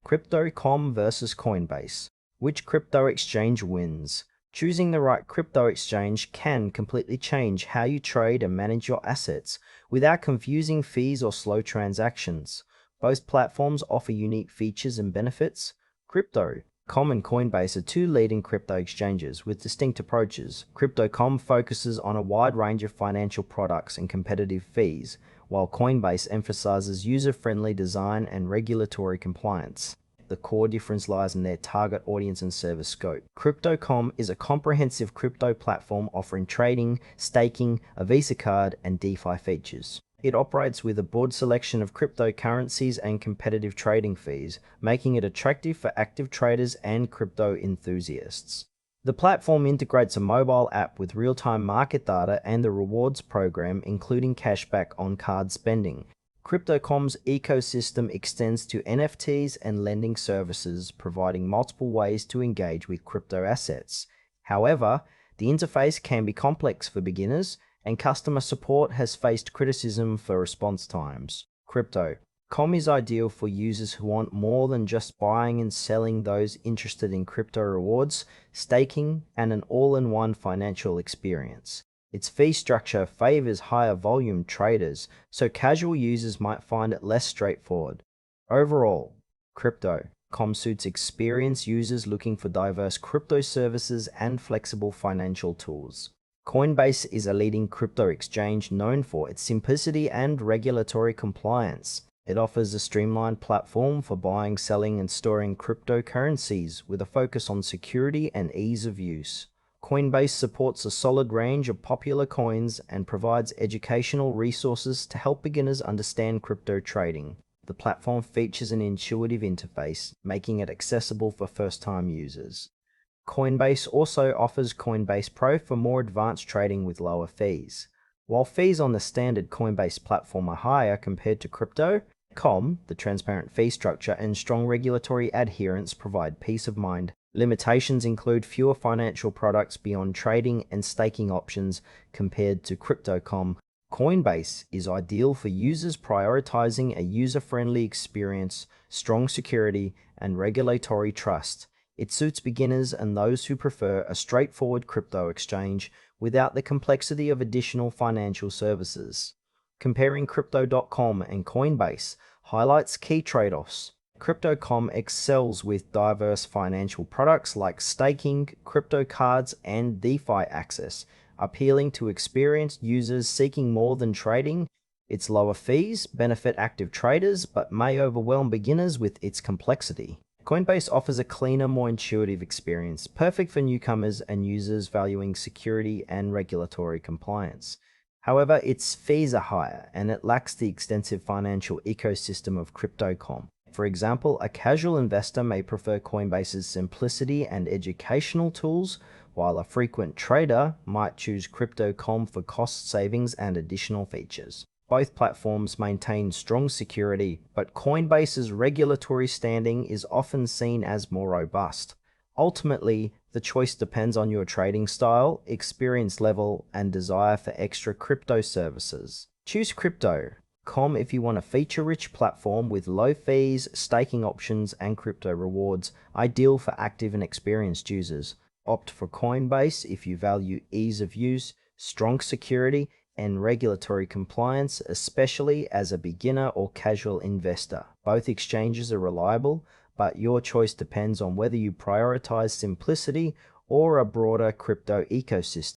Crypto.com versus Coinbase. Which crypto exchange wins? Choosing the right crypto exchange can completely change how you trade and manage your assets without confusing fees or slow transactions. Both platforms offer unique features and benefits. Crypto.com and Coinbase are two leading crypto exchanges with distinct approaches. Crypto.com focuses on a wide range of financial products and competitive fees, while Coinbase emphasizes user-friendly design and regulatory compliance. The core difference lies in their target audience and service scope. Crypto.com is a comprehensive crypto platform offering trading, staking, a Visa card, and DeFi features. It operates with a broad selection of cryptocurrencies and competitive trading fees, making it attractive for active traders and crypto enthusiasts. The platform integrates a mobile app with real-time market data and the rewards program, including cashback on card spending. Crypto.com's ecosystem extends to NFTs and lending services, providing multiple ways to engage with crypto assets. However, the interface can be complex for beginners, and customer support has faced criticism for response times. Crypto.com is ideal for users who want more than just buying and selling, those interested in crypto rewards, staking, and an all-in-one financial experience. Its fee structure favors higher volume traders, so casual users might find it less straightforward. Overall, Crypto.com suits experienced users looking for diverse crypto services and flexible financial tools. Coinbase is a leading crypto exchange known for its simplicity and regulatory compliance. It offers a streamlined platform for buying, selling, and storing cryptocurrencies with a focus on security and ease of use. Coinbase supports a solid range of popular coins and provides educational resources to help beginners understand crypto trading. The platform features an intuitive interface, making it accessible for first-time users. Coinbase also offers Coinbase Pro for more advanced trading with lower fees. While fees on the standard Coinbase platform are higher compared to Crypto.com, the transparent fee structure and strong regulatory adherence provide peace of mind. Limitations include fewer financial products beyond trading and staking options compared to Crypto.com. Coinbase is ideal for users prioritizing a user-friendly experience, strong security, and regulatory trust. It suits beginners and those who prefer a straightforward crypto exchange without the complexity of additional financial services. Comparing Crypto.com and Coinbase highlights key trade-offs. Crypto.com excels with diverse financial products like staking, crypto cards, and DeFi access, appealing to experienced users seeking more than trading. Its lower fees benefit active traders but may overwhelm beginners with its complexity. Coinbase offers a cleaner, more intuitive experience, perfect for newcomers and users valuing security and regulatory compliance. However, its fees are higher, and it lacks the extensive financial ecosystem of Crypto.com. For example, a casual investor may prefer Coinbase's simplicity and educational tools, while a frequent trader might choose Crypto.com for cost savings and additional features. Both platforms maintain strong security, but Coinbase's regulatory standing is often seen as more robust. Ultimately, the choice depends on your trading style, experience level, and desire for extra crypto services. Choose Crypto.com if you want a feature-rich platform with low fees, staking options, and crypto rewards, ideal for active and experienced users. Opt for Coinbase if you value ease of use, strong security, and regulatory compliance, especially as a beginner or casual investor. Both exchanges are reliable, but your choice depends on whether you prioritize simplicity or a broader crypto ecosystem.